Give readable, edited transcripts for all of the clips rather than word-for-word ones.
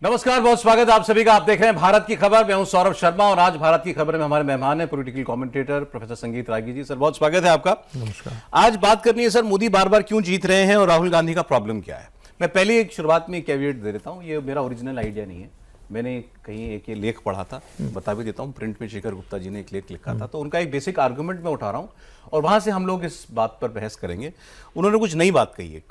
नमस्कार, बहुत स्वागत है आप सभी का। आप देख रहे हैं भारत की खबर। मैं हूं सौरभ शर्मा और आज भारत की खबर में हमारे मेहमान हैं पॉलिटिकल कमेंटेटर प्रोफेसर संगीत रागी जी। सर, बहुत स्वागत है आपका। नमस्कार। आज बात करनी है सर, मोदी बार बार क्यों जीत रहे हैं और राहुल गांधी का प्रॉब्लम क्या है। मैं पहले एक शुरुआत में कैविएट दे देता हूं, ये मेरा ओरिजिनल आइडिया नहीं है। मैंने कहीं एक ये लेख पढ़ा था, बता भी देता हूं, प्रिंट में शेखर गुप्ता जी ने एक लेख लिखा था, तो उनका एक बेसिक आर्गुमेंट मैं उठा रहा हूं और वहां से हम लोग इस बात पर बहस करेंगे। उन्होंने कुछ नई बात कही है।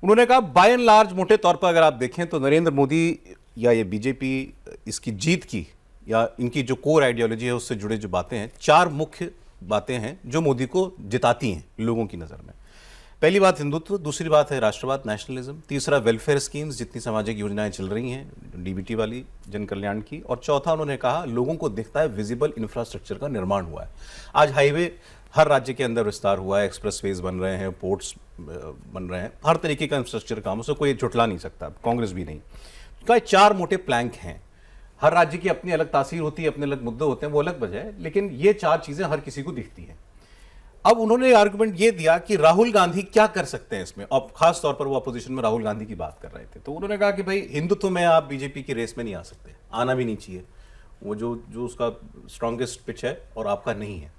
उन्होंने कहा बाय एंड लार्ज, मोटे तौर पर अगर आप देखें तो नरेंद्र मोदी या ये बीजेपी, इसकी जीत की या इनकी जो कोर आइडियोलॉजी है उससे जुड़े जो बातें हैं, चार मुख्य बातें हैं जो मोदी को जिताती हैं लोगों की नज़र में। पहली बात हिंदुत्व, दूसरी बात है राष्ट्रवाद, नेशनलिज्म, तीसरा वेलफेयर स्कीम्स, जितनी सामाजिक योजनाएं चल रही हैं डीबीटी वाली, जन कल्याण की, और चौथा उन्होंने कहा लोगों को दिखता है विजिबल इंफ्रास्ट्रक्चर का निर्माण हुआ है। आज हाईवे हर राज्य के अंदर विस्तार हुआ है, एक्सप्रेसवेज बन रहे हैं, पोर्ट्स बन रहे हैं, हर तरीके का इंफ्रास्ट्रक्चर काम, उसको कोई झुठला नहीं सकता, कांग्रेस भी नहीं। तो चार मोटे प्लैंक हैं। हर राज्य की अपनी अलग तासीर होती है, अपने अलग मुद्दे होते हैं, वो अलग वजह है, लेकिन ये चार चीजें हर किसी को दिखती हैं। अब उन्होंने आर्गुमेंट ये दिया कि राहुल गांधी क्या कर सकते हैं इसमें, और खास तौर पर वो अपोजिशन में राहुल गांधी की बात कर रहे थे। तो उन्होंने कहा कि भाई हिंदुत्व में आप बीजेपी की रेस में नहीं आ सकते, आना भी नहीं चाहिए, वो जो उसका स्ट्रांगेस्ट पिच है और आपका नहीं है।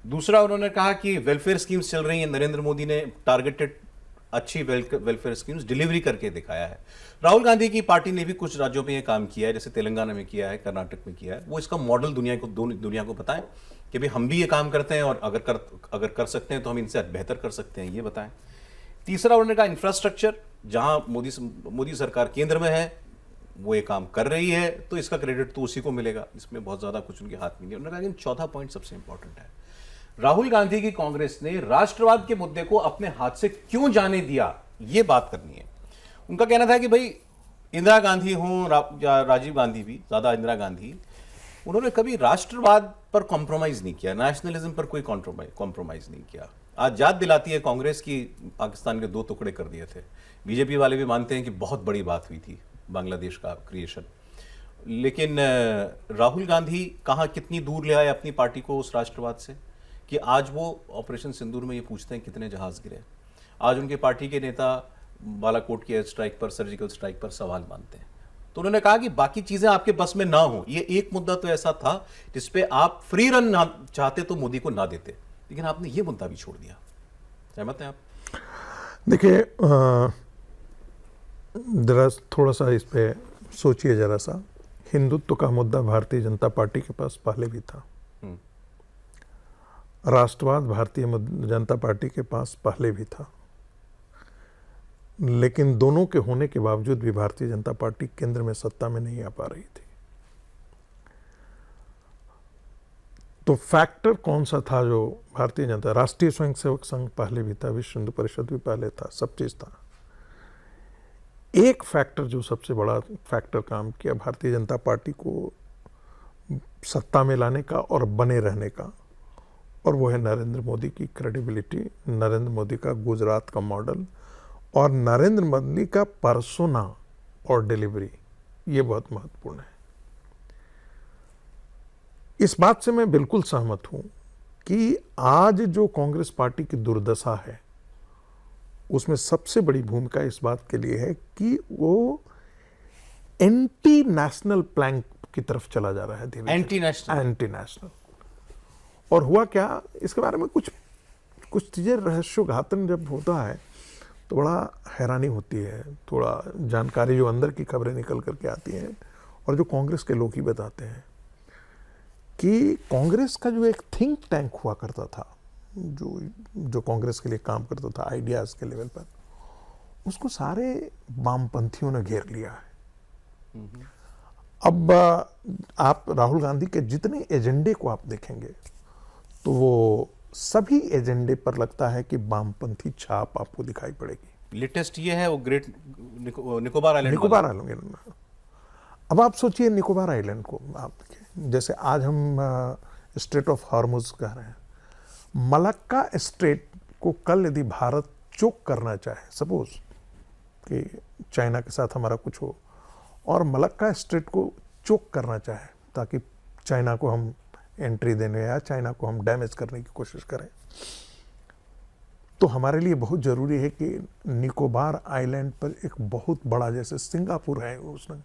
दूसरा उन्होंने कहा कि वेलफेयर स्कीम्स चल रही हैं, नरेंद्र मोदी ने टारगेटेड अच्छी वेलफेयर स्कीम्स डिलीवरी करके दिखाया है। राहुल गांधी की पार्टी ने भी कुछ राज्यों में ये काम किया है, जैसे तेलंगाना में किया है, कर्नाटक में किया है। वो इसका मॉडल दुनिया को बताएं कि भाई हम भी ये काम करते हैं और अगर कर सकते हैं तो हम इनसे बेहतर कर सकते हैं, ये बताएं। तीसरा उन्होंने कहा इंफ्रास्ट्रक्चर, जहां मोदी सरकार केंद्र में है वो ये काम कर रही है तो इसका क्रेडिट तो उसी को मिलेगा, इसमें बहुत ज्यादा कुछ उनके हाथ में नहीं है। उन्होंने कहा कि चौथा पॉइंट सबसे इंपॉर्टेंट है, राहुल गांधी की कांग्रेस ने राष्ट्रवाद के मुद्दे को अपने हाथ से क्यों जाने दिया, यह बात करनी है। उनका कहना था कि भाई इंदिरा गांधी हो या राजीव गांधी, भी ज्यादा इंदिरा गांधी, उन्होंने कभी राष्ट्रवाद पर कॉम्प्रोमाइज नहीं किया, नेशनलिज्म पर कोई कॉम्प्रोमाइज नहीं किया। आज याद दिलाती है कांग्रेस की पाकिस्तान के 2 टुकड़े कर दिए थे। बीजेपी वाले भी मानते हैं कि बहुत बड़ी बात हुई थी बांग्लादेश का क्रिएशन, लेकिन राहुल गांधी कहां कितनी दूर ले आए अपनी पार्टी को उस राष्ट्रवाद से कि आज वो ऑपरेशन सिंदूर में ये पूछते हैं कितने जहाज गिरे। आज उनके पार्टी के नेता बालाकोट की एयर स्ट्राइक पर, सर्जिकल स्ट्राइक पर सवाल मानते हैं। तो उन्होंने कहा कि बाकी चीजें आपके बस में ना हो। ये एक मुद्दा तो ऐसा था जिसपे आप फ्री रन ना चाहते तो मोदी को ना देते, लेकिन आपने ये मुद्दा भी छोड़ दिया। सहमत हैं आप? देखिए, जरा थोड़ा सा इस पे सोचिए जरा सा। हिंदुत्व का मुद्दा भारतीय जनता पार्टी के पास पहले भी था, राष्ट्रवाद भारतीय जनता पार्टी के पास पहले भी था, लेकिन दोनों के होने के बावजूद भी भारतीय जनता पार्टी केंद्र में सत्ता में नहीं आ पा रही थी। तो फैक्टर कौन सा था जो भारतीय जनता, राष्ट्रीय स्वयंसेवक संघ पहले भी था, विश्व हिंदू परिषद भी पहले था, सब चीज था। एक फैक्टर जो सबसे बड़ा फैक्टर काम किया भारतीय जनता पार्टी को सत्ता में लाने का और बने रहने का, और वो है नरेंद्र मोदी की क्रेडिबिलिटी, नरेंद्र मोदी का गुजरात का मॉडल और नरेंद्र मोदी का पर्सोना और डिलीवरी। ये बहुत महत्वपूर्ण है। इस बात से मैं बिल्कुल सहमत हूं कि आज जो कांग्रेस पार्टी की दुर्दशा है उसमें सबसे बड़ी भूमिका इस बात के लिए है कि वो एंटी नेशनल प्लैंक की तरफ चला जा रहा है धीरे-धीरे। Anti national. और हुआ क्या, इसके बारे में कुछ चीजें रहस्योघातन जब होता है तो बड़ा हैरानी होती है। थोड़ा जानकारी जो अंदर की खबरें निकल करके आती हैं और जो कांग्रेस के लोग ही बताते हैं कि कांग्रेस का जो एक थिंक टैंक हुआ करता था, जो कांग्रेस के लिए काम करता था आइडियाज के लेवल पर, उसको सारे वामपंथियों ने घेर लिया है। अब आप राहुल गांधी के जितने एजेंडे को आप देखेंगे तो वो सभी एजेंडे पर लगता है कि वामपंथी छाप आपको दिखाई पड़ेगी। लेटेस्ट ये है वो ग्रेट निकोबार आइलैंड। अब आप सोचिए निकोबार आइलैंड को आप देखिए, जैसे आज हम स्ट्रेट ऑफ हॉर्मुज कह रहे हैं, मलक्का स्ट्रेट को कल यदि भारत चोक करना चाहे, सपोज कि चाइना के साथ हमारा कुछ हो और मलक्का स्ट्रेट को चोक करना चाहे ताकि चाइना को हम एंट्री देने या चाइना को हम डैमेज करने की कोशिश करें, तो हमारे लिए बहुत ज़रूरी है कि निकोबार आइलैंड पर एक बहुत बड़ा, जैसे सिंगापुर है, उसने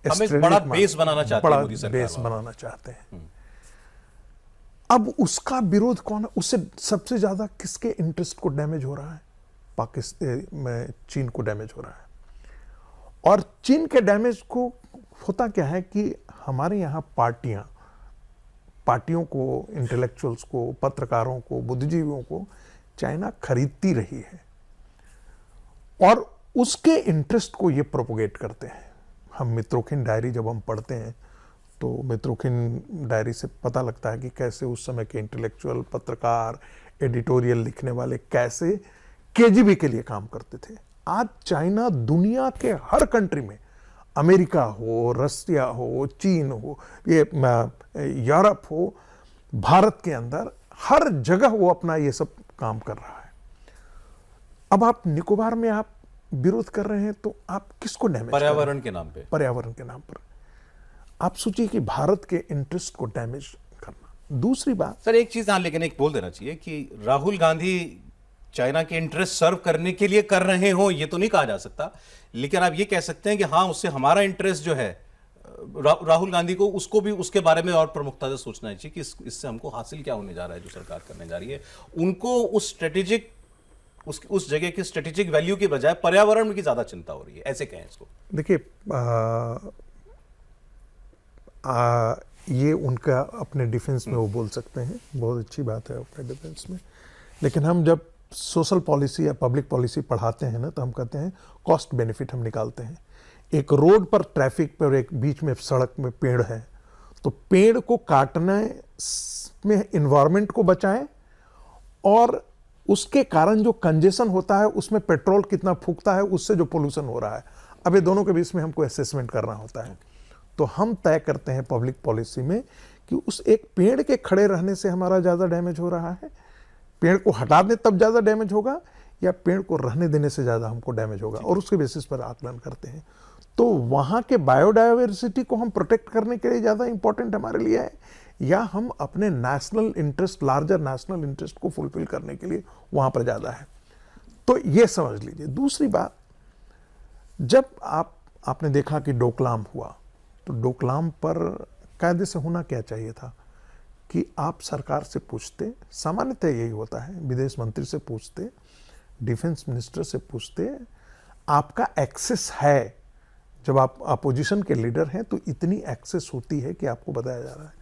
हम एक बड़ा बेस बनाना चाहते हैं, मोदी सरकार बेस बनाना चाहते हैं। अब उसका विरोध कौन है? उससे सबसे ज़्यादा किसके इंटरेस्ट को डैमेज हो रहा है? पाकिस्तान में चीन को डैमेज हो रहा है। और चीन के डैमेज को होता क्या है कि हमारे यहाँ पार्टियों को, इंटेलेक्चुअल्स को, पत्रकारों को, बुद्धिजीवियों को चाइना खरीदती रही है और उसके इंटरेस्ट को ये प्रोपोगेट करते हैं। हम मित्रोखिन डायरी जब हम पढ़ते हैं तो मित्रोखिन डायरी से पता लगता है कि कैसे उस समय के इंटेलेक्चुअल, पत्रकार, एडिटोरियल लिखने वाले कैसे केजीबी के लिए काम करते थे। आज चाइना दुनिया के हर कंट्री में, अमेरिका हो, रसिया हो, चीन हो, ये यूरोप हो, भारत के अंदर हर जगह वो अपना ये सब काम कर रहा है। अब आप निकोबार में आप विरोध कर रहे हैं तो आप किसको डैमेज? पर्यावरण के नाम पे। पर्यावरण के नाम पर आप सोचिए कि भारत के इंटरेस्ट को डैमेज करना। दूसरी बात सर, एक चीज लेकिन एक बोल देना चाहिए कि राहुल गांधी चाइना के इंटरेस्ट सर्व करने के लिए कर रहे हो, ये तो नहीं कहा जा सकता, लेकिन आप ये कह सकते हैं कि हाँ, उससे हमारा इंटरेस्ट जो है, राहुल गांधी को उसको भी उसके बारे में और प्रमुखता से सोचना चाहिए कि इससे हमको हासिल क्या होने जा रहा है, जो सरकार करने जा रही है। उनको उस स्ट्रेटेजिक, उस जगह की स्ट्रेटेजिक वैल्यू की बजाय पर्यावरण की ज्यादा चिंता हो रही है, ऐसे कहें इसको। देखिए, ये उनका अपने डिफेंस में वो बोल सकते हैं, बहुत अच्छी बात है अपने डिफेंस में। लेकिन हम जब सोशल पॉलिसी या पब्लिक पॉलिसी पढ़ाते हैं ना, तो हम कहते हैं कॉस्ट बेनिफिट हम निकालते हैं। एक रोड पर ट्रैफिक पर एक बीच में सड़क में पेड़ है, तो पेड़ को काटने में इन्वायरमेंट को बचाएं और उसके कारण जो कंजेशन होता है उसमें पेट्रोल कितना फूकता है, उससे जो पोल्यूशन हो रहा है, अब ये दोनों के बीच में हमको असेसमेंट करना होता है। तो हम तय करते हैं पब्लिक पॉलिसी में कि उस एक पेड़ के खड़े रहने से हमारा ज़्यादा डैमेज हो रहा है, पेड़ को हटा दें तब ज़्यादा डैमेज होगा, या पेड़ को रहने देने से ज़्यादा हमको डैमेज होगा, और उसके बेसिस पर आकलन करते हैं। तो वहाँ के बायोडाइवर्सिटी को हम प्रोटेक्ट करने के लिए ज़्यादा इंपॉर्टेंट हमारे लिए है, या हम अपने national interest, larger national interest को फुलफिल करने के लिए वहाँ पर ज़्यादा है। तो ये समझ लीजिए। दूसरी बात, जब आपने देखा कि डोकलाम हुआ, तो डोकलाम पर कायदे से होना क्या चाहिए था कि आप सरकार से पूछते, सामान्यतः यही होता है, विदेश मंत्री से पूछते, डिफेंस मिनिस्टर से पूछते, आपका एक्सेस है। जब आप अपोजिशन के लीडर हैं तो इतनी एक्सेस होती है कि आपको बताया जा रहा है।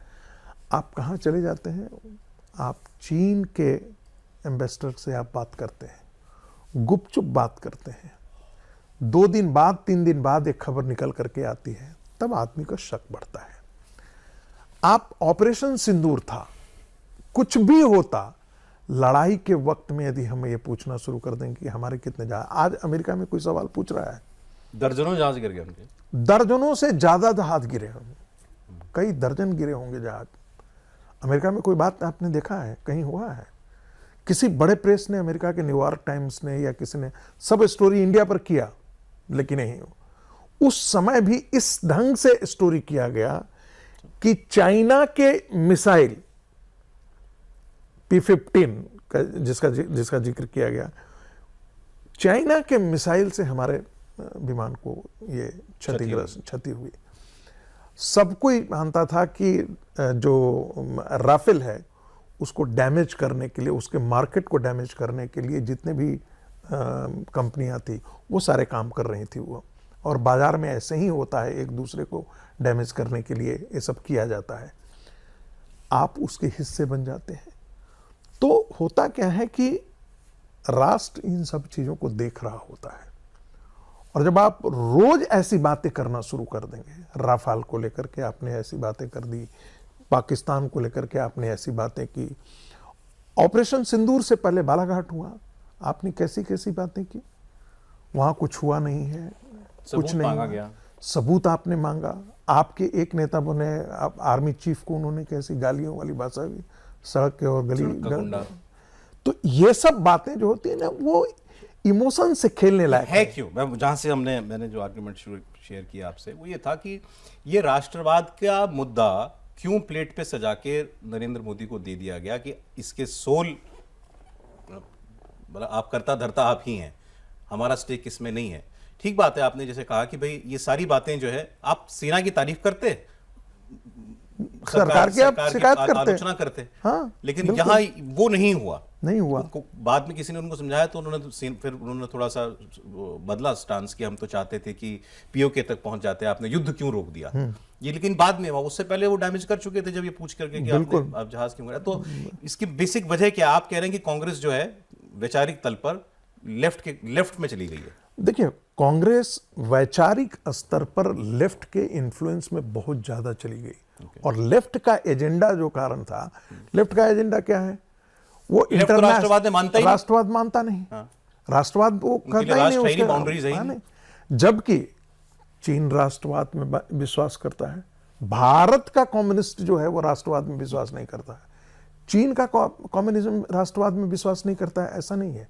आप कहाँ चले जाते हैं? आप चीन के एम्बेसडर से आप बात करते हैं, गुपचुप बात करते हैं, 2 दिन बाद 3 दिन बाद एक खबर निकल करके आती है, तब आदमी का शक बढ़ता है। आप ऑपरेशन सिंदूर था, कुछ भी होता, लड़ाई के वक्त में यदि हम ये पूछना शुरू कर देंगे कि हमारे कितने जहाज, आज अमेरिका में कोई सवाल पूछ रहा है, दर्जनों जहाज गिर गए उनके, दर्जनों से ज्यादा जहाज गिरे होंगे, कई दर्जन गिरे होंगे जहाज। अमेरिका में कोई बात आपने देखा है, कहीं हुआ है? किसी बड़े प्रेस ने, अमेरिका के न्यूयॉर्क टाइम्स ने या किसी ने सब स्टोरी इंडिया पर किया, लेकिन नहीं, उस समय भी इस ढंग से स्टोरी किया गया कि चाइना के मिसाइल P-15 जिसका जिक्र किया गया, चाइना के मिसाइल से हमारे विमान को ये क्षति हुई। सब कोई मानता था कि जो राफेल है उसको डैमेज करने के लिए, उसके मार्केट को डैमेज करने के लिए जितने भी कंपनियां थी वो सारे काम कर रही थी वो, और बाजार में ऐसे ही होता है, एक दूसरे को डैमेज करने के लिए ये सब किया जाता है। आप उसके हिस्से बन जाते हैं। तो होता क्या है कि राष्ट्र इन सब चीज़ों को देख रहा होता है, और जब आप रोज ऐसी बातें करना शुरू कर देंगे, राफेल को लेकर के आपने ऐसी बातें कर दी, पाकिस्तान को लेकर के आपने ऐसी बातें की, ऑपरेशन सिंदूर से पहले बालाघाट हुआ, आपने कैसी कैसी बातें की, वहां कुछ हुआ नहीं है, कुछ नहीं मांगा गया, सबूत आपने मांगा। आपके एक नेता बने, आर्मी चीफ को उन्होंने कैसी गालियों वाली भाषा भी, सड़क के और गली, तो ये सब बातें जो होती है ना, वो इमोशन से खेलने लायक है। क्यों? मैं जहां से मैंने जो आर्गुमेंट शेयर किया आपसे वो ये था कि ये राष्ट्रवाद का मुद्दा क्यों प्लेट पे सजा के नरेंद्र मोदी को दे दिया गया कि इसके सोल मतलब आप करता धरता आप ही हैं, हमारा स्टेक इसमें नहीं है। ठीक बात है, आपने जैसे कहा कि भाई ये सारी बातें जो है, आप सेना की तारीफ करते, सरकार की आप शिकायत करते, आलोचना करते, हाँ, लेकिन यहाँ वो नहीं हुआ। नहीं हुआ। बाद में किसी ने उनको समझाया तो फिर उन्होंने थोड़ा सा बदला स्टांस कि हम तो चाहते थे कि पीओके तक पहुंच जाते, आपने युद्ध क्यों रोक दिया। ये लेकिन बाद में हुआ, उससे पहले वो डैमेज कर चुके थे जब ये पूछ करके कि आप जहाज क्यों। तो इसकी बेसिक वजह क्या, आप कह रहे हैं कि कांग्रेस जो है वैचारिक तल पर लेफ्ट में चली गई है। देखिए, कांग्रेस वैचारिक स्तर पर लेफ्ट के इन्फ्लुएंस में बहुत ज्यादा चली गई। और लेफ्ट का एजेंडा जो कारण था, लेफ्ट का एजेंडा क्या है, वो इंटरनेशनल राष्ट्रवाद मानता ही, राष्ट्रवाद मानता नहीं। राष्ट्रवाद वो कहता ही नहीं, उसके बाउंड्रीज है। जबकि चीन राष्ट्रवाद में विश्वास करता है, भारत का कम्युनिस्ट जो है वो राष्ट्रवाद में विश्वास नहीं करता है, चीन का कम्युनिज्म राष्ट्रवाद में विश्वास नहीं करता है, ऐसा नहीं है।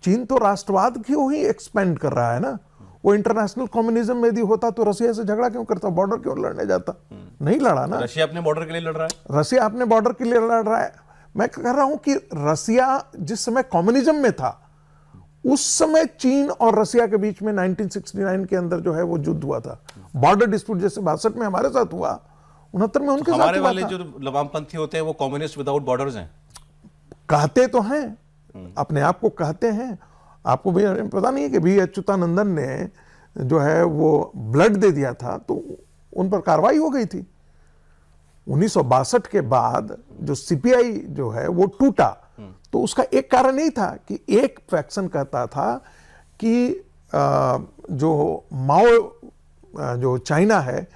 चीन तो राष्ट्रवाद की ही एक्सपेंड कर रहा है ना। वो इंटरनेशनल कम्युनिज्म में यदि होता तो रशिया से झगड़ा क्यों करता, बॉर्डर क्यों लड़ने जाता, नहीं लड़ा ना। रशिया अपने बॉर्डर के लिए लड़ रहा है, रशिया अपने बॉर्डर के लिए लड़ रहा है। मैं कह रहा हूं कि रशिया जिस समय कम्युनिज्म में था, उस समय चीन और रशिया के बीच में 1969 के अंदर जो है वो युद्ध हुआ था, बॉर्डर डिस्प्यूट, जैसे 62 में हमारे साथ हुआ, 69 में उनके साथ हुआ। हमारे वाले जो वामपंथी होते हैं वो कम्युनिस्ट विदाउट बॉर्डर्स हैं, कहते तो हैं, अपने आप को कहते हैं। आपको भी पता नहीं है कि भी अच्युतानंदन ने जो है वो ब्लड दे दिया था तो उन पर कार्रवाई हो गई थी। 1962 के बाद जो सीपीआई जो है वो टूटा, तो उसका एक कारण यही था कि एक फैक्शन कहता था कि जो माओ जो चाइना है,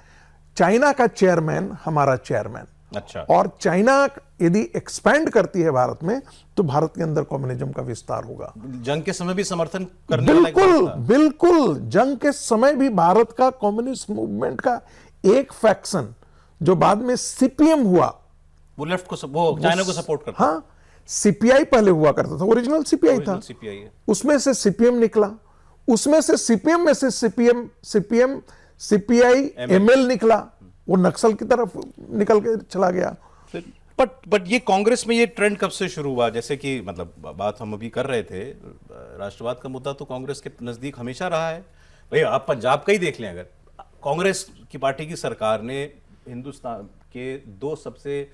चाइना का चेयरमैन हमारा चेयरमैन। अच्छा। और चाइना यदि एक्सपैंड करती है भारत में तो भारत के अंदर कम्युनिज्म का विस्तार होगा। जंग के समय भी समर्थन करने बिल्कुल बिल्कुल, जंग के समय भी भारत का कम्युनिस्ट मूवमेंट का एक फैक्शन जो बाद में सीपीएम हुआ, वो लेफ्ट को, वो चाइना को सपोर्ट करता। हाँ, सीपीआई पहले हुआ करता था, ओरिजिनल सीपीआई था, उसमें से सीपीएम निकला, उसमें से सीपीएम में से सीपीएम सीपीआई एमएल निकला, वो नक्सल की तरफ निकल के चला गया। बट ये कांग्रेस में ये ट्रेंड कब से शुरू हुआ? जैसे कि मतलब बात हम अभी कर रहे थे, राष्ट्रवाद का मुद्दा तो कांग्रेस के नजदीक हमेशा रहा है। भाई आप पंजाब का ही देख लें, अगर कांग्रेस की पार्टी की सरकार ने हिंदुस्तान के दो सबसे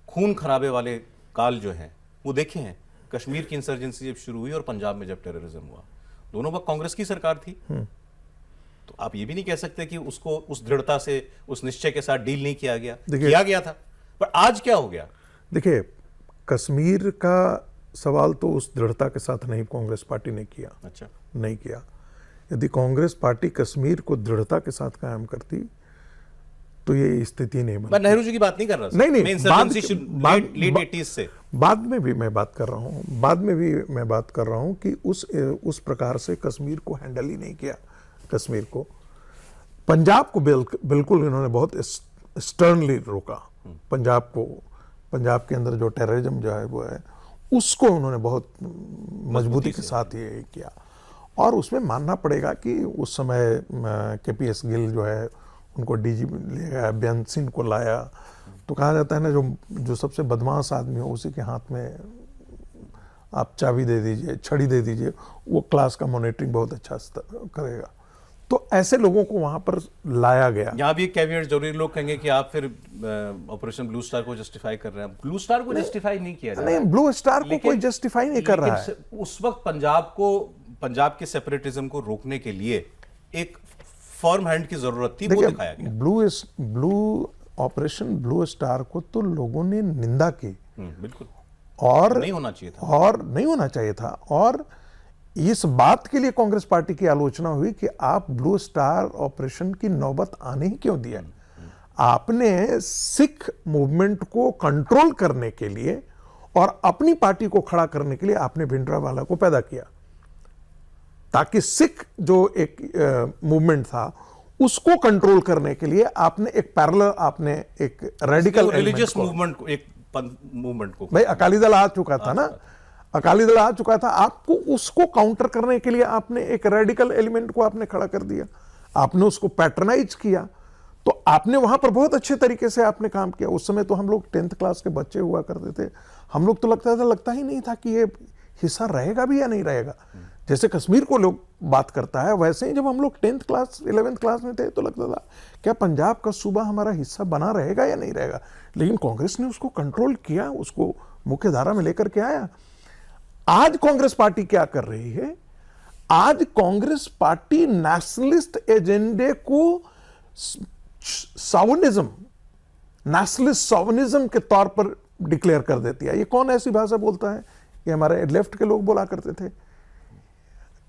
खून खराबे वाले काल जो हैं वो देखे हैं, कश्मीर की इंसर्जेंसी जब शुरू हुई और पंजाब में जब टेररिज्म हुआ, दोनों वक्त कांग्रेस की सरकार थी। तो आप ये भी नहीं कह सकते कि उसको उस दृढ़ता से, उस निश्चय के साथ डील नहीं किया गया, किया गया था। पर आज क्या हो गया? देखिए, कश्मीर का सवाल तो उस दृढ़ता के साथ नहीं कांग्रेस पार्टी ने किया। अच्छा, नहीं किया। यदि कांग्रेस पार्टी कश्मीर को दृढ़ता के साथ कायम करती तो ये स्थिति नहीं बनती। मैं नेहरू जी की बात नहीं कर रहा, नहीं, लेट 80s से बाद में भी मैं बात कर रहा हूं कि उस प्रकार से कश्मीर को हैंडल ही नहीं किया। कश्मीर को, पंजाब को बिल्कुल इन्होंने बहुत स्टर्नली रोका। पंजाब के अंदर जो टेररिज्म जो है वो है, उसको उन्होंने बहुत मजबूती के साथ ये किया। और उसमें मानना पड़ेगा कि उस समय केपीएस गिल जो है उनको डीजीपी ले गया, बेअंत सिंह को लाया। तो कहा जाता है ना, जो सबसे बदमाश आदमी हो उसी के हाथ में आप चाबी दे दीजिए, छड़ी दे दीजिए, वो क्लास का मॉनिटरिंग बहुत अच्छा करेगा। तो ऐसे लोगों को वहां पर लाया गया। यहाँ भी कैविएट जरूरी, लोग कहेंगे कि आप फिर ऑपरेशन ब्लू स्टार को जस्टिफाई कर रहे हैं। ब्लू स्टार को जस्टिफाई नहीं किया जा रहा है। नहीं, ब्लू स्टार को कोई जस्टिफाई नहीं कर रहा है। उस वक्त पंजाब के सेपरेटिज्म को रोकने के लिए एक फर्म हैंड की जरूरत थी, वो दिखाया गया। ऑपरेशन ब्लू स्टार को तो लोगों ने निंदा की, बिल्कुल, और नहीं होना चाहिए था। और इस बात के लिए कांग्रेस पार्टी की आलोचना हुई कि आप ब्लू स्टार ऑपरेशन की नौबत आने ही क्यों दिया। आपने सिख मूवमेंट को कंट्रोल करने के लिए और अपनी पार्टी को खड़ा करने के लिए आपने भिंडरावाला को पैदा किया, ताकि सिख जो एक मूवमेंट था उसको कंट्रोल करने के लिए आपने एक पैरेलल, आपने एक रेडिकल रिलीजियस मूवमेंट को, एक मूवमेंट को, भाई अकाली दल आ चुका था ना, अकाली दल आ चुका था, आपको उसको काउंटर करने के लिए आपने एक रेडिकल एलिमेंट को आपने खड़ा कर दिया, आपने उसको पैटर्नाइज किया। तो आपने वहां पर बहुत अच्छे तरीके से आपने काम किया। उस समय तो हम लोग 10th क्लास के बच्चे हुआ करते थे, हम लोग तो लगता ही नहीं था कि हिस्सा रहेगा भी या नहीं रहेगा। जैसे कश्मीर को लोग बात करता है, वैसे ही जब हम लोग 10th क्लास 11th क्लास में थे तो लगता था क्या पंजाब का सूबा हमारा हिस्सा बना रहेगा या नहीं रहेगा। लेकिन कांग्रेस ने उसको कंट्रोल किया, उसको मुख्य धारा में लेकर के आया। आज कांग्रेस पार्टी क्या कर रही है, आज कांग्रेस पार्टी नेशनलिस्ट एजेंडे को सावनिज्म, नेशनलिस्ट सावनिज्म के तौर पर डिक्लेयर कर देती है। ये कौन ऐसी भाषा बोलता है? ये हमारे लेफ्ट के लोग बोला करते थे।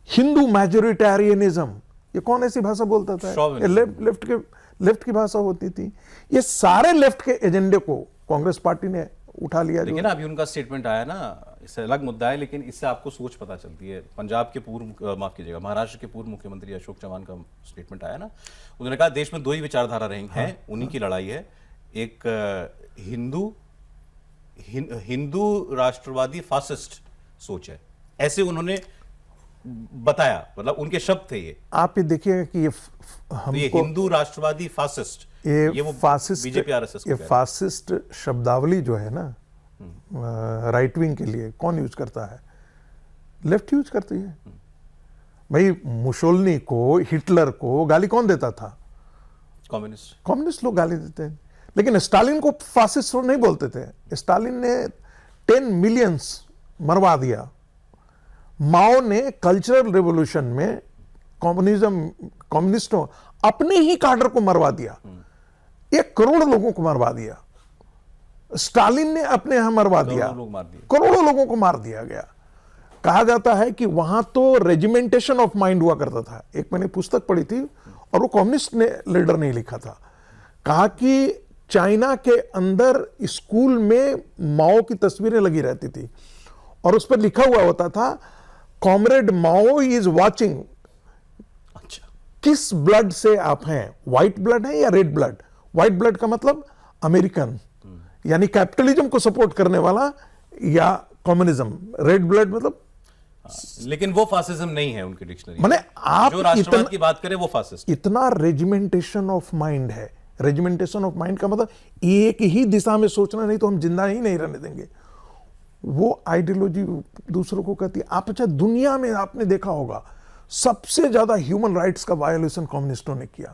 हिंदू मैजोरिटेरियनिज्म, ये कौन ऐसी भाषा बोलता था? ये लेफ्ट की भाषा होती थी। ये सारे लेफ्ट के एजेंडे को कांग्रेस पार्टी ने उठा लिया। लेकिन अभी उनका स्टेटमेंट आया ना, इससे अलग मुद्दा है, लेकिन इससे आपको सोच पता चलती है। पंजाब के पूर्व, माफ कीजिएगा, महाराष्ट्र के पूर्व मुख्यमंत्री अशोक चौहान का स्टेटमेंट आया ना, उन्होंने कहा देश में दो ही विचारधारा रहेंगी, हैं, उन्हीं की लड़ाई है। एक हिंदू राष्ट्रवादी फासिस्ट सोच है, ऐसे उन्होंने बताया, मतलब उनके शब्द थे ये। आप ये देखिएगा कि ये तो ये हिंदू राष्ट्रवादी फासिस्ट, ये वो फासिस्ट, बीजेपी आरएसएस ये फासिस्ट शब्दावली जो है ना राइट विंग के लिए कौन यूज करता है? लेफ्ट यूज करती है। भाई मुसोलिनी को, हिटलर को गाली कौन देता था? कम्युनिस्ट लोग गाली देते हैं। लेकिन स्टालिन को फासिस्ट नहीं बोलते थे। स्टालिन ने 10 मिलियंस मरवा दिया। माओ ने कल्चरल रिवॉल्यूशन में कम्युनिस्टों अपने ही काडर को मरवा दिया, 1 करोड़ लोगों को मरवा दिया। स्टालिन ने अपने यहां मरवा दिया, करोड़ों लोगों को मार दिया गया। कहा जाता है कि वहां तो रेजिमेंटेशन ऑफ माइंड हुआ करता था। एक मैंने पुस्तक पढ़ी थी और वो कम्युनिस्ट ने लीडर ने लिखा था। कहा कि चाइना के अंदर स्कूल में माओ की तस्वीरें लगी रहती थी और उस पर लिखा हुआ होता था कॉमरेड माओ इज वॉचिंग। अच्छा, किस ब्लड से आप हैं? व्हाइट ब्लड है या रेड ब्लड? व्हाइट ब्लड का मतलब अमेरिकन, यानी कैपिटलिज्म को सपोर्ट करने वाला, या कम्युनिज्म। रेड ब्लड मतलब, लेकिन वो फासिज्म नहीं है उनकी डिक्शनरी। माने आप जो राष्ट्रवाद की बात करें वो फासिस्ट। इतना रेजिमेंटेशन ऑफ माइंड है। रेजिमेंटेशन ऑफ माइंड का मतलब एक ही दिशा में सोचना, नहीं तो हम जिंदा ही नहीं रहने देंगे। वो आइडियोलॉजी दूसरों को कहती है। आप अच्छा दुनिया में आपने देखा होगा सबसे ज्यादा ह्यूमन राइट्स का वायोलेशन कम्युनिस्टों ने किया।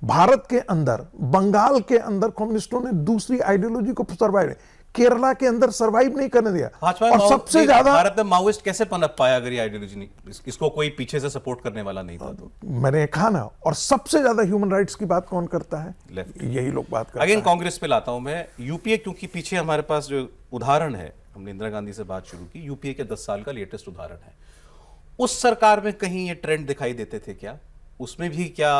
भारत के अंदर, बंगाल के अंदर कम्युनिस्टों ने दूसरी आइडियोलॉजी को सर्वाइव, केरला के अंदर सर्वाइव नहीं करने दिया। और सबसे ज्यादा भारत में माओइस्ट कैसे पनप पाया अगर ये आइडियोलॉजी नहीं, इसको कोई पीछे से सपोर्ट करने वाला नहीं था तो? मैंने कहा ना, और सबसे ज्यादा ह्यूमन राइट्स की बात कौन करता है? लेफ्ट। यही लोग बात करते हैं। अगेन कांग्रेस पे लाता हूं मैं। यूपीए, क्योंकि पीछे हमारे पास जो उदाहरण है, हमने इंदिरा गांधी से बात शुरू की, यूपीए के 10 साल का लेटेस्ट उदाहरण है। उस सरकार में कहीं ये ट्रेंड दिखाई देते थे क्या? उसमें भी क्या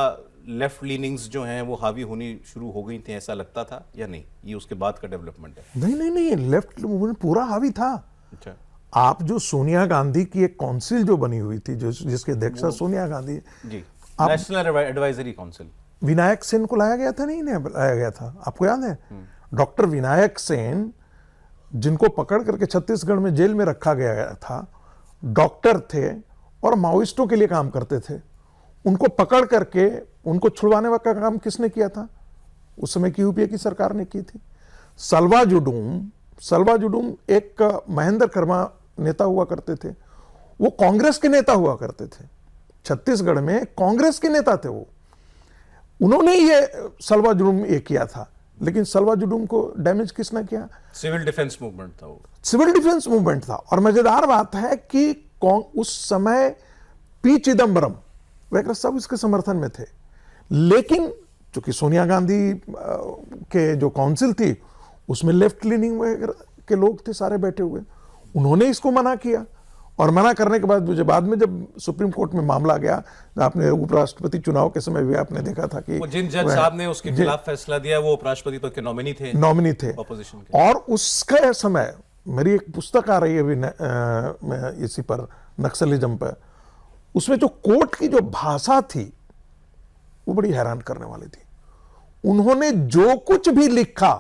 लेफ्ट लीनिंग्स जो हैं वो हावी होनी शुरू हो गई थी, ऐसा लगता था या नहीं? ये उसके बाद का डेवलपमेंट है। नहीं, लेफ्ट मूवमेंट पूरा हावी था। अच्छा, आप जो सोनिया गांधी की एक काउंसिल जो बनी हुई थी, जो जिसके अध्यक्षा Sonia Gandhi ji, national advisory council, Vinayak Sen को लाया गया था, नहीं लाया गया था? आपको याद है? डॉक्टर विनायक सेन, जिनको पकड़ करके छत्तीसगढ़ में जेल में रखा गया था, डॉक्टर थे और माओइस्टों के लिए काम करते थे। उनको पकड़ करके उनको छुड़वाने का काम किसने किया था? उस समय की यूपीए की सरकार ने की थी। सल्वा जुडूम एक महेंद्र कर्मा नेता हुआ करते थे। वो कांग्रेस के नेता हुआ करते थे, छत्तीसगढ़ में कांग्रेस के नेता थे वो। उन्होंने ये सल्वा जुडूम ये किया था। लेकिन सल्वा जुडूम को डैमेज किसने किया? सिविल डिफेंस मूवमेंट था वो। सिविल डिफेंस मूवमेंट था। और मजेदार बात है कि उस समय पी चिदम्बरम वगैरह सब इसके समर्थन में थे। लेकिन चूंकि सोनिया गांधी के जो काउंसिल थी उसमें लेफ्ट लीनिंग वगैरह के लोग थे सारे बैठे हुए, उन्होंने इसको मना किया। और मना करने के बाद में जब सुप्रीम कोर्ट में मामला गया, आपने उपराष्ट्रपति चुनाव के समय भी आपने देखा था कि जिन जज साहब ने उसके खिलाफ फैसला दिया वो उपराष्ट्रपति पद के नॉमिनी थे ऑपोजिशन के। और उसके समय मेरी एक पुस्तक आ रही है अभी इसी पर, नक्सलिज्म पर। उसमें जो कोर्ट की जो भाषा थी वो बड़ी हैरान करने वाली थी। उन्होंने जो कुछ भी लिखा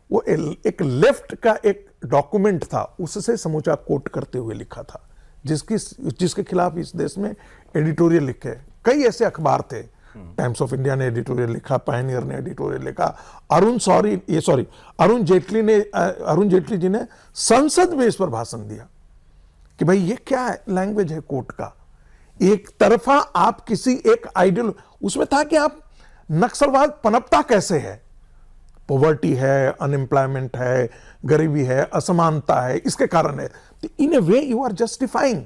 वो एक लेफ्ट का एक डॉक्यूमेंट था, उससे समूचा कोट करते हुए लिखा था, जिसके खिलाफ इस देश में एडिटोरियल लिखे। कई ऐसे अखबार थे, टाइम्स ऑफ इंडिया ने एडिटोरियल लिखा, पायनियर ने एडिटोरियल लिखा, अरुण जेटली जी ने संसद में इस पर भाषण दिया कि भाई ये क्या लैंग्वेज है कोर्ट का। एक तरफा आप किसी एक आइडियल, उसमें था कि आप नक्सलवाद पनपता कैसे है, पॉवर्टी है, अनएम्प्लॉयमेंट है, गरीबी है, असमानता है, इसके कारण है। तो इन ए वे यू आर जस्टिफाइंग,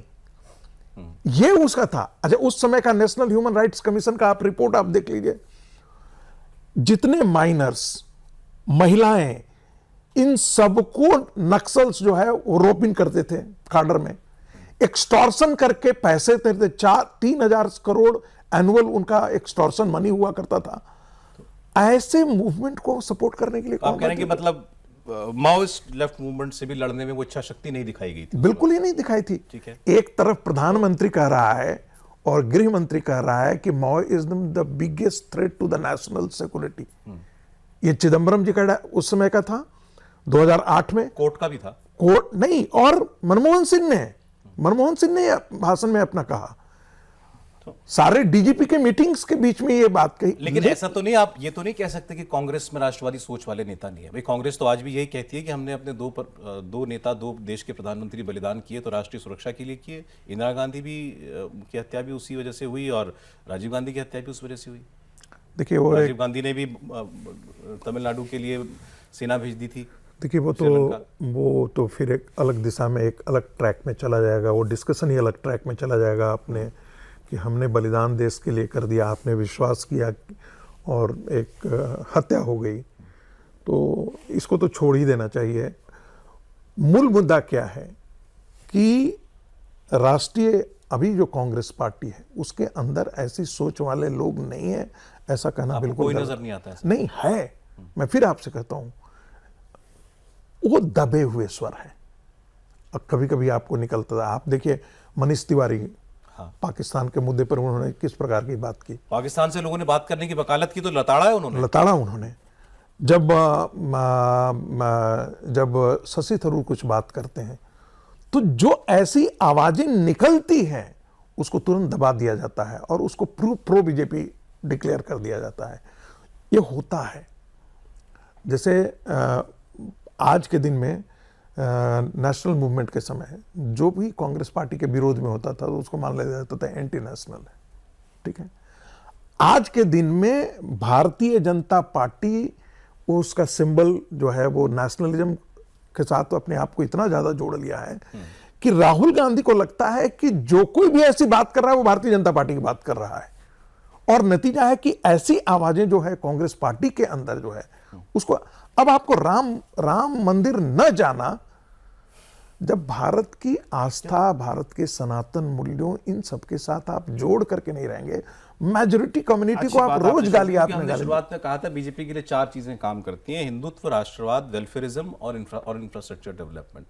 ये उसका था। अच्छा, उस समय का नेशनल ह्यूमन राइट्स कमीशन का आप रिपोर्ट आप देख लीजिए, जितने माइनर्स, महिलाएं, इन सबको नक्सल्स जो है वो रोप इन करते थे काडर में, एक्सटॉर्शन करके पैसे देते थे। 3,000 करोड़ एनुअल उनका एक्सटॉर्शन मनी हुआ करता था। ऐसे मूवमेंट को सपोर्ट करने के लिए आप कह रहे हैं कि मतलब माओइस्ट लेफ्ट मूवमेंट से भी लड़ने में वो इच्छा शक्ति नहीं दिखाई गई थी? बिल्कुल ही नहीं दिखाई थी। ठीक है। एक तरफ प्रधानमंत्री कह रहा है और गृह मंत्री कह रहा है कि Maoism the biggest threat to the national security. ये चिदंबरम जी का उस समय का था, 2008 में। कोर्ट का भी था? कोर्ट नहीं, और मनमोहन सिंह ने भाषण में अपना कहा, सारे डीजीपी के मीटिंग्स के बीच में ये बात कही। लेकिन ऐसा तो नहीं, आप ये तो नहीं कह सकते कि कांग्रेस में राष्ट्रवादी सोच वाले नेता नहीं है। भाई कांग्रेस तो आज भी यही कहती है कि हमने अपने दो नेता, दो देश के प्रधानमंत्री बलिदान किए तो राष्ट्रीय सुरक्षा के लिए किए। इंदिरा गांधी भी की हत्या भी उसी वजह से हुई और राजीव गांधी की हत्या भी उस वजह से हुई। देखिए, वो राजीव गांधी ने भी तमिलनाडु के लिए सेना भेज दी थी। देखिए, वो तो फिर एक अलग दिशा में, एक अलग ट्रैक में चला जाएगा, वो डिस्कशन ही अलग ट्रैक में चला जाएगा। आपने कि हमने बलिदान देश के लिए कर दिया, आपने विश्वास किया और एक हत्या हो गई, तो इसको तो छोड़ ही देना चाहिए। मूल मुद्दा क्या है कि राष्ट्रीय, अभी जो कांग्रेस पार्टी है उसके अंदर ऐसी सोच वाले लोग नहीं है, ऐसा कहना बिल्कुल कोई नजर नहीं आता है। नहीं है। मैं फिर आपसे कहता हूं, वो दबे हुए स्वर है। अब कभी कभी आपको निकलता था। आप देखिए मनीष तिवारी, हाँ। पाकिस्तान के मुद्दे पर उन्होंने किस प्रकार की बात की। पाकिस्तान से लोगों ने बात करने की वकालत की तो लताड़ा है उन्होंने। जब शशि थरूर कुछ बात करते हैं तो जो ऐसी आवाजें निकलती हैं उसको तुरंत दबा दिया जाता है और उसको प्रो बीजेपी डिक्लेयर कर दिया जाता है। ये होता है। जैसे आज के दिन में नेशनल मूवमेंट के समय जो भी कांग्रेस पार्टी के विरोध में होता था तो उसको मान लिया जाता था एंटी नेशनल है। ठीक है। आज के दिन में भारतीय जनता पार्टी, उसका सिंबल जो है वो नेशनलिज्म के साथ तो अपने आप को इतना ज्यादा जोड़ लिया है कि राहुल गांधी को लगता है कि जो कोई भी ऐसी बात कर रहा है वो भारतीय जनता पार्टी की बात कर रहा है। और नतीजा है कि ऐसी आवाजें जो है कांग्रेस पार्टी के अंदर जो है उसको, अब आपको राम मंदिर न जाना, जब भारत की आस्था, भारत के सनातन मूल्यों, इन सब के साथ आप जोड़ करके नहीं रहेंगे, मेजॉरिटी कम्युनिटी को आप रोज गाली, आपने शुरुआत में कहा था बीजेपी के लिए 4 चीजें काम करती हैं: हिंदुत्व, राष्ट्रवाद, वेलफेयरिज्म और इंफ्रास्ट्रक्चर डेवलपमेंट।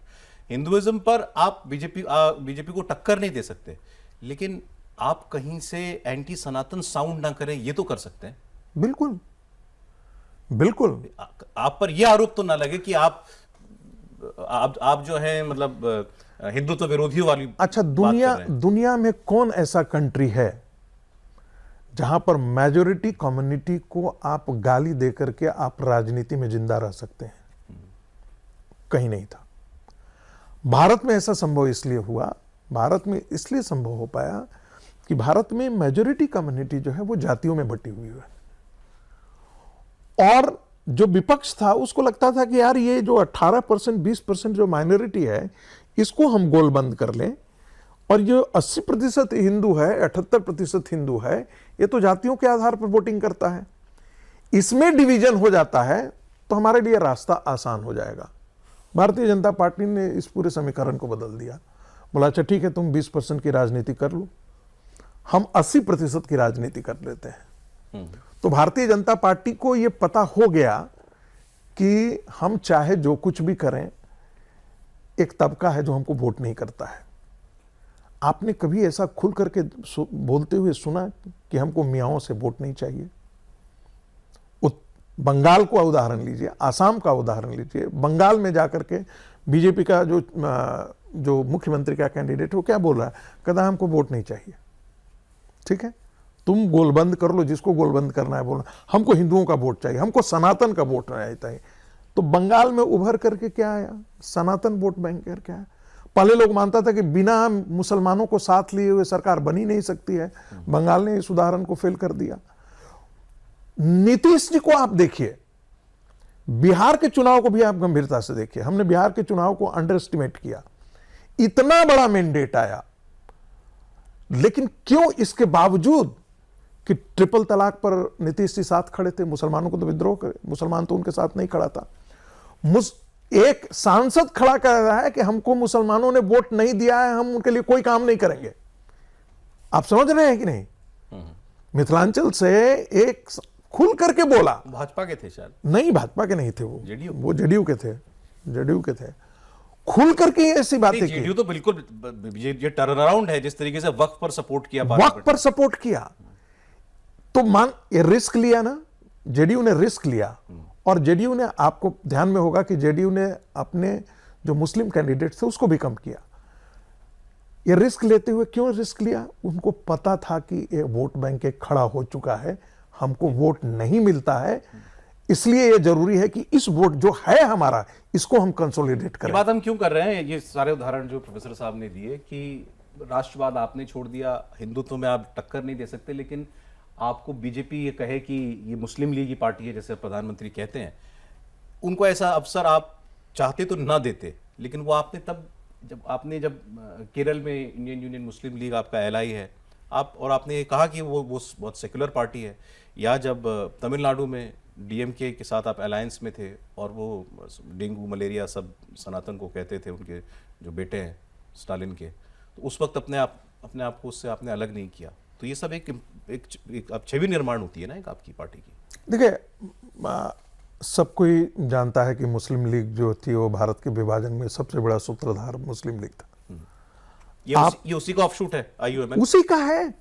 हिंदुइज्म पर आप बीजेपी को टक्कर नहीं दे सकते, लेकिन आप कहीं से एंटी सनातन साउंड ना करें, ये तो कर सकते हैं। बिल्कुल बिल्कुल। आप पर यह आरोप तो ना लगे कि आप जो है मतलब हिंदुत्व विरोधियों वाली। अच्छा, दुनिया में कौन ऐसा कंट्री है जहां पर मेजॉरिटी कम्युनिटी को आप गाली देकर के आप राजनीति में जिंदा रह सकते हैं? कहीं नहीं था। भारत में ऐसा संभव इसलिए हुआ, भारत में इसलिए संभव हो पाया कि भारत में मेजॉरिटी कम्युनिटी जो है वो जातियों में बटी हुई है। और जो विपक्ष था उसको लगता था कि यार ये जो 18%, 20% जो माइनॉरिटी है इसको हम गोलबंद कर लें, और जो 80% हिंदू है, 78% हिंदू है, ये तो जातियों के आधार पर वोटिंग करता है, इसमें डिवीजन हो जाता है तो हमारे लिए रास्ता आसान हो जाएगा। भारतीय जनता पार्टी ने इस पूरे समीकरण को बदल दिया। बोला अच्छा ठीक है, तुम 20% की राजनीति कर लो, हम 80% की राजनीति कर लेते हैं। तो भारतीय जनता पार्टी को यह पता हो गया कि हम चाहे जो कुछ भी करें, एक तबका है जो हमको वोट नहीं करता है। आपने कभी ऐसा खुल करके बोलते हुए सुना कि हमको मियाओं से वोट नहीं चाहिए? बंगाल का उदाहरण लीजिए, आसाम का उदाहरण लीजिए। बंगाल में जाकर के बीजेपी का जो मुख्यमंत्री का कैंडिडेट है वो क्या बोल रहा है? कहता हमको वोट नहीं चाहिए। ठीक है, तुम गोलबंद कर लो, जिसको गोलबंद करना है बोलना, हमको हिंदुओं का वोट चाहिए, हमको सनातन का वोट चाहिए। तो बंगाल में उभर करके क्या आया? सनातन वोट बैंक करके आया। पहले लोग मानता था कि बिना मुसलमानों को साथ लिए हुए सरकार बनी नहीं सकती है। बंगाल ने इस उदाहरण को फेल कर दिया। नीतीश जी को आप देखिए, बिहार के चुनाव को भी आप गंभीरता से देखिए। हमने बिहार के चुनाव को अंडर एस्टिमेट किया, इतना बड़ा मैंडेट आया, लेकिन क्यों इसके बावजूद कि ट्रिपल तलाक पर नीतीश जी साथ खड़े थे, मुसलमानों को तो विद्रोह करे, मुसलमान तो उनके साथ नहीं खड़ा था। एक सांसद खड़ा कर रहा है कि हमको मुसलमानों ने वोट नहीं दिया है, हम उनके लिए कोई काम नहीं करेंगे। आप समझ रहे हैं कि नहीं? मिथिलांचल से एक खुल करके बोला। भाजपा के थे शायद? नहीं, भाजपा के नहीं थे, वो जेडीयू के थे, जेडीयू के थे। खुल करके ऐसी बातें की। जेडीयू तो बिल्कुल ये टर्न अराउंड है, जिस तरीके से वक्फ पर सपोर्ट किया, वक्फ पर सपोर्ट किया, तो ये रिस्क लिया ना, जेडीयू ने रिस्क लिया। और जेडीयू ने, आपको ध्यान में होगा कि जेडीयू ने अपने जो मुस्लिम कैंडिडेट थे उसको भी कम किया। ये रिस्क लेते हुए क्यों रिस्क लिया? उनको पता था कि ये वोट बैंक एक खड़ा हो चुका है, हमको वोट नहीं मिलता है, इसलिए ये जरूरी है कि इस वोट जो है हमारा, इसको हम कंसोलिडेट करें। ये बात हम क्यों कर रहे हैं? ये सारे उदाहरण जो प्रोफेसर साहब ने दिए कि राष्ट्रवाद आपने छोड़ दिया, हिंदुत्व में आप टक्कर नहीं दे सकते, लेकिन आपको बीजेपी ये कहे कि ये मुस्लिम लीग की पार्टी है, जैसे प्रधानमंत्री कहते हैं, उनको ऐसा अवसर आप चाहते तो ना देते, लेकिन वो आपने तब जब केरल में इंडियन यूनियन मुस्लिम लीग आपका एलआई है, आपने कहा कि वो बहुत सेकुलर पार्टी है, या जब तमिलनाडु में डीएमके के साथ आप अलायंस में थे और वो डेंगू मलेरिया सब सनातन को कहते थे, उनके जो बेटे हैं स्टालिन के, तो उस वक्त अपने आप को उससे आपने अलग नहीं किया। तो ये सब एक छवि निर्माण होती है ना एक आपकी पार्टी की। देखिए, सब कोई जानता है कि मुस्लिम लीग जो थी वो भारत के विभाजन में सबसे बड़ा सूत्रधार मुस्लिम लीग था। ये उसी का ऑफशूट है आईयूएमएल, उसी का है।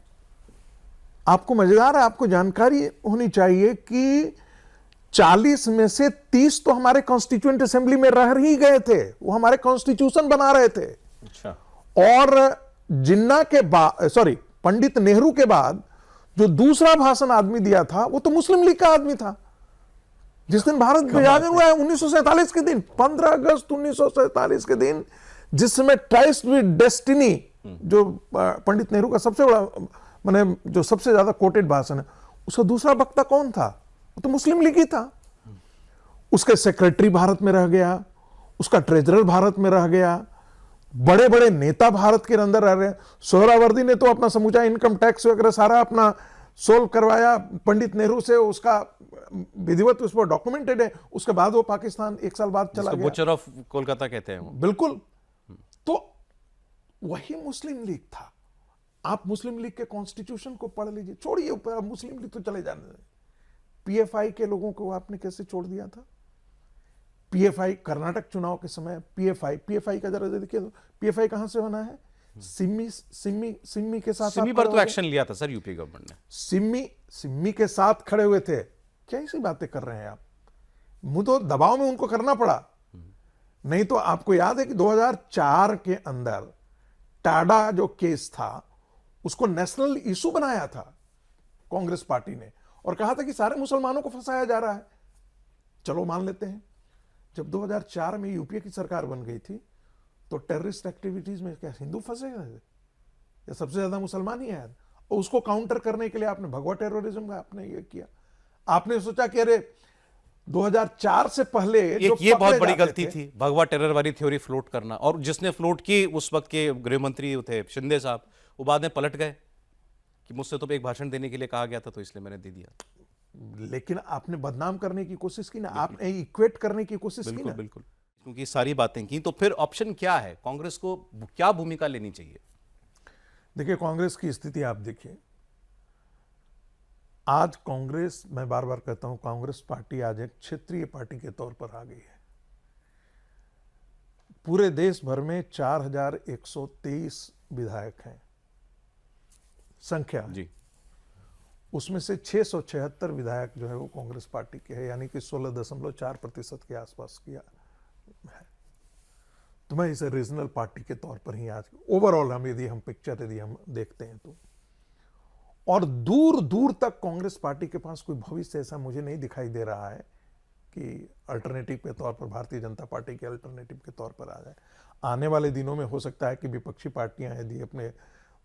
आपको मजेदार है, आपको जानकारी होनी चाहिए कि 40 में से 30 तो हमारे कॉन्स्टिट्यूएंट असेंबली में रह ही गए थे, वो हमारे कॉन्स्टिट्यूशन बना रहे थे। अच्छा। और जिन्ना के बाद, सॉरी, पंडित नेहरू के बाद जो दूसरा भाषण आदमी दिया था वो तो मुस्लिम लीग का आदमी था। जिस दिन भारत विभाजन हुआ है 1947 के दिन, 15 अगस्त 1947 के दिन, जिस समय ट्राइस्ट विद डेस्टिनी जो पंडित नेहरू का सबसे बड़ा, माने जो सबसे ज्यादा कोटेड भाषण है, उसका दूसरा वक्ता कौन था? वो तो मुस्लिम लीग ही था। उसके सेक्रेटरी भारत में रह गया, उसका ट्रेजरर भारत में रह गया, बड़े बड़े नेता भारत के अंदर रह रहे हैं। सोहरावर्दी ने तो अपना समूचा इनकम टैक्स वगैरह सारा अपना सोल्व करवाया पंडित नेहरू से, उसका विधिवत उस पर डॉक्यूमेंटेड है। उसके बाद वो पाकिस्तान 1 साल बाद चला गया। बुचर ऑफ कोलकाता कहते हैं वो। बिल्कुल। तो वही मुस्लिम लीग था। आप मुस्लिम लीग के कॉन्स्टिट्यूशन को पढ़ लीजिए, छोड़िए मुस्लिम लीग तो चले जाने दें। पीएफआई के लोगों को आपने कैसे छोड़ दिया था? पीएफआई कर्नाटक चुनाव के समय पीएफआई का जरा देखिए, पीएफआई कहां से बना है? सिम्मी के साथ। सिम्मी पर तो एक्शन लिया था सर यूपी गवर्नमेंट ने। सिम्मी के साथ खड़े हुए थे। क्या ऐसी बातें कर रहे हैं आप? मुझे तो दबाव में उनको करना पड़ा। नहीं तो आपको याद है कि 2004 के अंदर टाडा जो केस था उसको नेशनल इशू बनाया था कांग्रेस पार्टी ने, और कहा था कि सारे मुसलमानों को फंसाया जा रहा है। चलो मान लेते हैं, जब 2004 में यूपीए की सरकार बन गई थी तो टेररिस्ट एक्टिविटीज में क्या हिंदू फंसे गए या सबसे ज्यादा मुसलमान ही है? और उसको काउंटर करने के लिए आपने भगवा टेररिज्म का आपने ये किया। आपने सोचा कि अरे 2004 से पहले ये बहुत बड़ी गलती थी, भगवा टेरर वाली थ्योरी फ्लोट करना। और जिसने फ्लोट की उस वक्त के गृह मंत्री थे शिंदे साहब, वो बाद में पलट गए कि मुझसे तो एक भाषण देने के लिए कहा गया था तो इसलिए मैंने दे दिया। लेकिन आपने बदनाम करने की कोशिश की ना, आपने इक्वेट करने की कोशिश की ना। बिल्कुल। क्योंकि सारी बातें की, तो फिर ऑप्शन क्या है? कांग्रेस को क्या भूमिका लेनी चाहिए? देखिए, कांग्रेस की स्थिति आप देखिए आज। कांग्रेस, मैं बार बार कहता हूं, कांग्रेस पार्टी आज एक क्षेत्रीय पार्टी के तौर पर आ गई है। पूरे देश भर में 4123 विधायक हैं संख्या जी। उसमें से 676 विधायक जो है वो कांग्रेस पार्टी के हैं, यानी कि 16.4% के आसपास किया है। तो मैं इसे रीजनल पार्टी के तौर पर ही आज ओवरऑल हम पिक्चर यदि हम देखते हैं तो, और दूर दूर तक कांग्रेस पार्टी के पास कोई भविष्य ऐसा मुझे नहीं दिखाई दे रहा है कि अल्टरनेटिव के तौर पर भारतीय जनता पार्टी के अल्टरनेटिव के तौर पर आ जाए। आने वाले दिनों में हो सकता है कि विपक्षी पार्टियां यदि अपने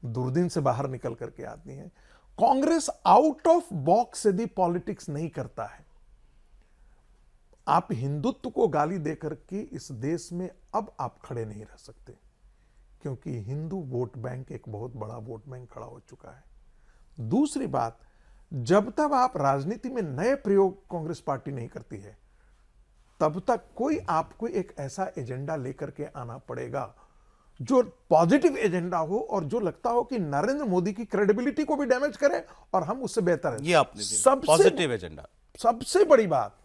दुर्दिन से बाहर निकल करके आती हैं, कांग्रेस आउट ऑफ बॉक्स यदि पॉलिटिक्स नहीं करता है, आप हिंदुत्व को गाली देकर के इस देश में अब आप खड़े नहीं रह सकते, क्योंकि हिंदू वोट बैंक एक बहुत बड़ा वोट बैंक खड़ा हो चुका है। दूसरी बात, जब तक आप राजनीति में नए प्रयोग कांग्रेस पार्टी नहीं करती है, तब तक कोई आपको एक ऐसा एजेंडा लेकर के आना पड़ेगा जो पॉजिटिव एजेंडा हो और जो लगता हो कि नरेंद्र मोदी की क्रेडिबिलिटी को भी डैमेज करे और हम उससे बेहतर है। ये आपने पॉजिटिव एजेंडा। सबसे बड़ी बात,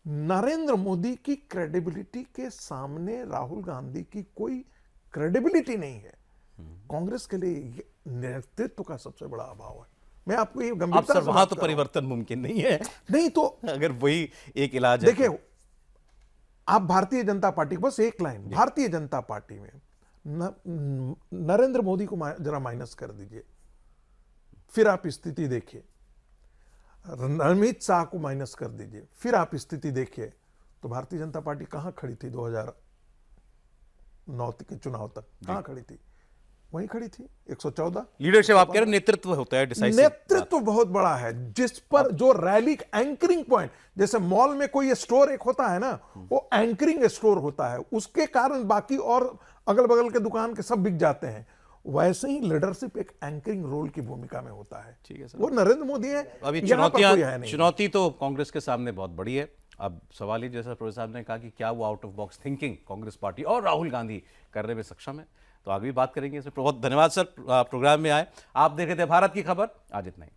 नरेंद्र मोदी की क्रेडिबिलिटी के सामने राहुल गांधी की कोई क्रेडिबिलिटी नहीं है। कांग्रेस के लिए नेतृत्व का सबसे बड़ा अभाव है। मैं आपको ये गंभीरता से वहां तो परिवर्तन मुमकिन नहीं है। नहीं तो अगर वही एक इलाज है। देखिए, आप भारतीय जनता पार्टी, बस एक लाइन, भारतीय जनता पार्टी में नरेंद्र मोदी को जरा माइनस कर दीजिए, फिर आप स्थिति देखिए। अमित शाह को माइनस कर दीजिए, फिर आप स्थिति देखिए, तो भारतीय जनता पार्टी कहां खड़ी थी 2009 के चुनाव तक? कहां खड़ी थी? वहीं खड़ी थी, 114। लीडरशिप आप कह रहे हैं, नेतृत्व होता है डिसाइसिव। नेतृत्व बहुत बड़ा है, जिस पर जो रैली एंकरिंग पॉइंट, जैसे मॉल में कोई स्टोर एक होता है ना, वो एंकरिंग स्टोर होता है, उसके कारण बाकी और अगल बगल के दुकान के सब बिक जाते हैं। वैसे ही लीडरशिप एक एंकरिंग रोल की भूमिका में होता है। ठीक है सर, वो नरेंद्र मोदी है। अभी चुनौती तो कांग्रेस के सामने बहुत बड़ी है। अब सवाल ही, जैसा प्रोफेसर साहब ने कहा, कि क्या वो out of box thinking Congress party और राहुल गांधी करने में सक्षम है, तो आगे भी बात करेंगे इसमें। बहुत धन्यवाद सर, प्रोग्राम में आए। आप देख रहे थे भारत की खबर, आज इतना ही।